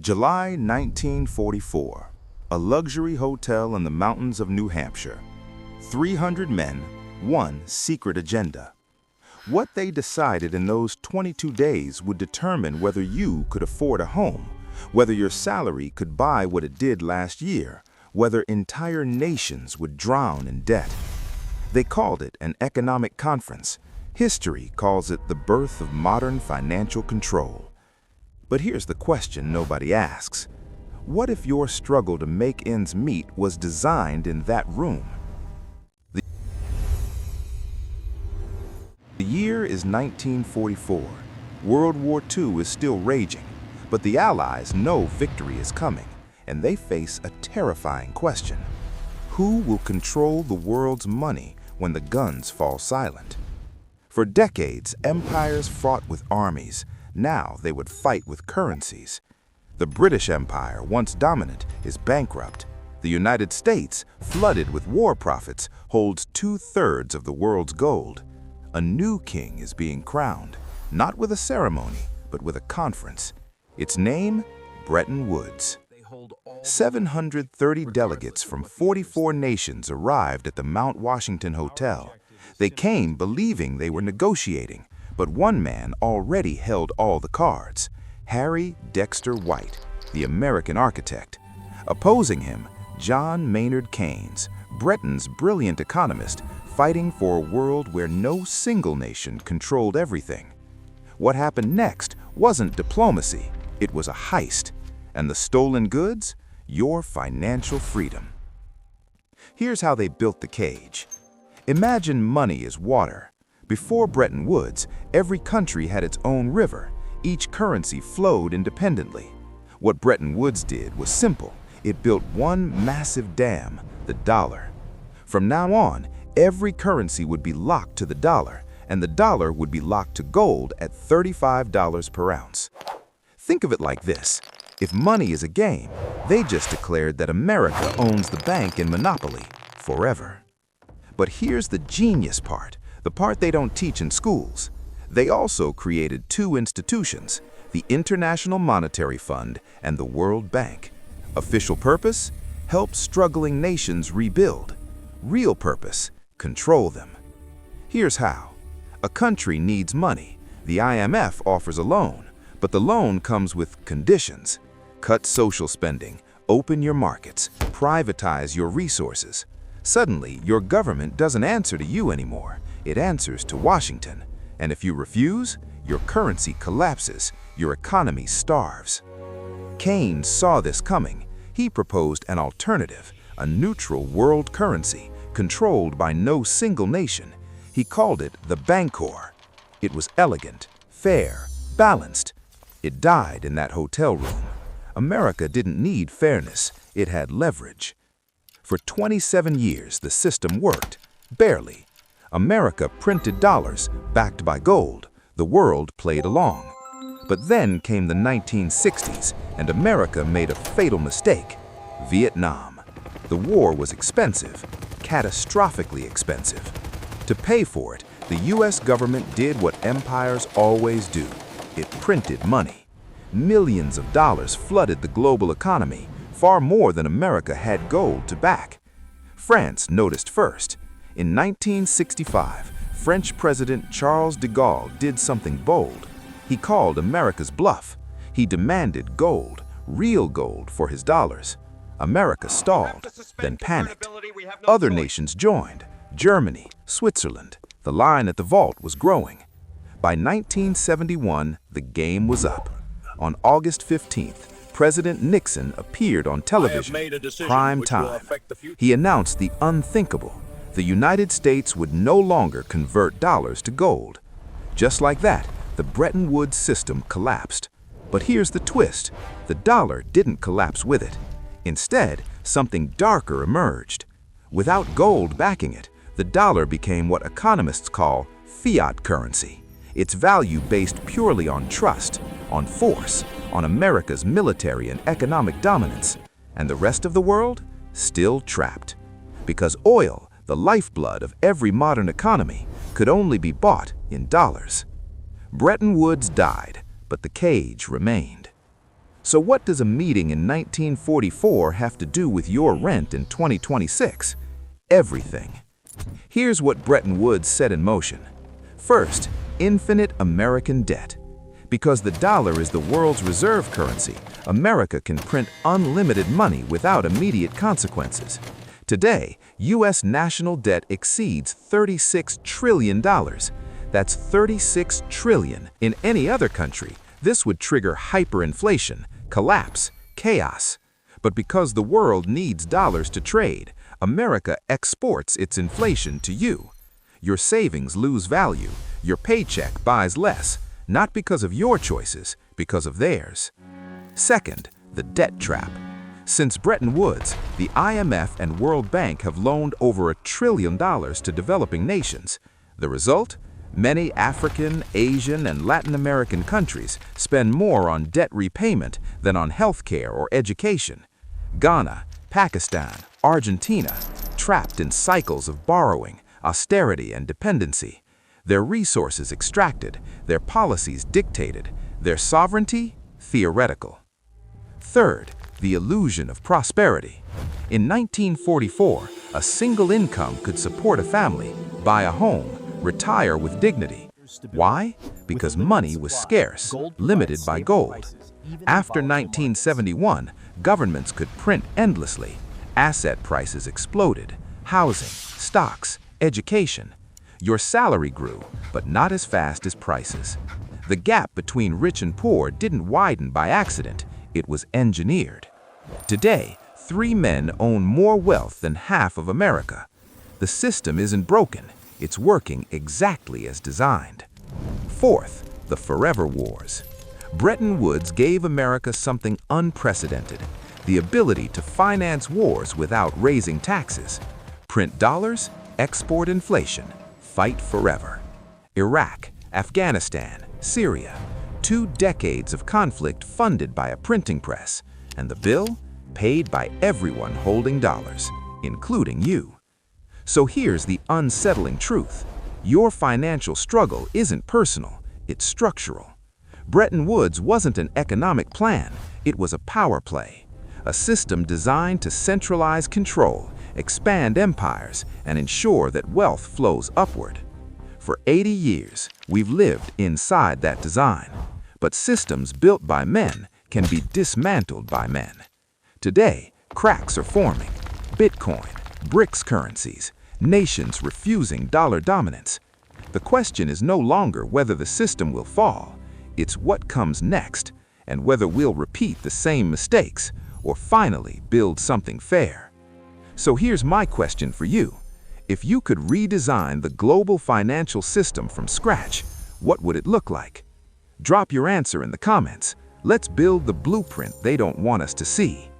July 1944, a luxury hotel in the mountains of New Hampshire. 300 men, one secret agenda. What they decided in those 22 days would determine whether you could afford a home, whether your salary could buy what it did last year, whether entire nations would drown in debt. They called it an economic conference. History calls it the birth of modern financial control. But here's the question nobody asks. What if your struggle to make ends meet was designed in that room? The year is 1944. World War II is still raging, but the Allies know victory is coming, and they face a terrifying question. Who will control the world's money when the guns fall silent? For decades, empires fought with armies. Now they would fight with currencies. The British Empire, once dominant, is bankrupt. The United States, flooded with war profits, holds 2/3 of the world's gold. A new king is being crowned, not with a ceremony, but with a conference. Its name, Bretton Woods. 730 delegates from 44 nations arrived at the Mount Washington Hotel. They came believing they were negotiating, but one man already held all the cards: Harry Dexter White, the American architect. Opposing him, John Maynard Keynes, Britain's brilliant economist, fighting for a world where no single nation controlled everything. What happened next wasn't diplomacy, it was a heist. And the stolen goods? Your financial freedom. Here's how they built the cage. Imagine money is water. Before Bretton Woods, every country had its own river. Each currency flowed independently. What Bretton Woods did was simple. It built one massive dam, the dollar. From now on, every currency would be locked to the dollar, and the dollar would be locked to gold at $35 per ounce. Think of it like this. If money is a game, they just declared that America owns the bank in monopoly forever. But here's the genius part, the part they don't teach in schools. They also created two institutions, the International Monetary Fund and the World Bank. Official purpose? Help struggling nations rebuild. Real purpose? Control them. Here's how. A country needs money. The IMF offers a loan, but the loan comes with conditions. Cut social spending, open your markets, privatize your resources. Suddenly, your government doesn't answer to you anymore. It answers to Washington. And if you refuse, your currency collapses, your economy starves. Keynes saw this coming. He proposed an alternative, a neutral world currency, controlled by no single nation. He called it the Bancor. It was elegant, fair, balanced. It died in that hotel room. America didn't need fairness, it had leverage. For 27 years, the system worked, barely. America printed dollars, backed by gold. The world played along. But then came the 1960s, and America made a fatal mistake: Vietnam. The war was expensive, catastrophically expensive. To pay for it, the US government did what empires always do. It printed money. Millions of dollars flooded the global economy, far more than America had gold to back. France noticed first. In 1965, French President Charles de Gaulle did something bold. He called America's bluff. He demanded gold, real gold, for his dollars. America stalled, then panicked. Other nations joined: Germany, Switzerland. The line at the vault was growing. By 1971, the game was up. On August 15th, President Nixon appeared on television, prime time. He announced the unthinkable. The United States would no longer convert dollars to gold. Just like that, the Bretton Woods system collapsed. But here's the twist. The dollar didn't collapse with it. Instead, something darker emerged. Without gold backing it, the dollar became what economists call fiat currency. Its value based purely on trust, on force, on America's military and economic dominance. And the rest of the world? Still trapped. Because oil, the lifeblood of every modern economy, could only be bought in dollars. Bretton Woods died, but the cage remained. So what does a meeting in 1944 have to do with your rent in 2026? Everything. Here's what Bretton Woods set in motion. First, infinite American debt. Because the dollar is the world's reserve currency, America can print unlimited money without immediate consequences. Today, U.S. national debt exceeds $36 trillion. That's $36 trillion. In any other country, this would trigger hyperinflation, collapse, chaos. But because the world needs dollars to trade, America exports its inflation to you. Your savings lose value, your paycheck buys less, not because of your choices, because of theirs. Second, the debt trap. Since Bretton Woods, the IMF and World Bank have loaned over $1 trillion to developing nations. The result? Many African, Asian, and Latin American countries spend more on debt repayment than on healthcare or education. Ghana, Pakistan, Argentina, trapped in cycles of borrowing, austerity, and dependency. Their resources extracted, their policies dictated, their sovereignty theoretical. Third, the illusion of prosperity. In 1944, a single income could support a family, buy a home, retire with dignity. Why? Because money was scarce, limited by gold. After 1971, governments could print endlessly. Asset prices exploded. Housing, stocks, education. Your salary grew, but not as fast as prices. The gap between rich and poor didn't widen by accident, it was engineered. Today, 3 men own more wealth than half of America. The system isn't broken, it's working exactly as designed. Fourth, the forever wars. Bretton Woods gave America something unprecedented, the ability to finance wars without raising taxes. Print dollars, export inflation, fight forever. Iraq, Afghanistan, Syria, 2 decades of conflict funded by a printing press, and the bill paid by everyone holding dollars, including you. So here's the unsettling truth. Your financial struggle isn't personal, it's structural. Bretton Woods wasn't an economic plan, it was a power play. A system designed to centralize control, expand empires, and ensure that wealth flows upward. For 80 years, we've lived inside that design. But systems built by men can be dismantled by men. Today, cracks are forming. Bitcoin, BRICS currencies, nations refusing dollar dominance. The question is no longer whether the system will fall, it's what comes next, and whether we'll repeat the same mistakes or finally build something fair. So here's my question for you. If you could redesign the global financial system from scratch, what would it look like? Drop your answer in the comments. Let's build the blueprint they don't want us to see.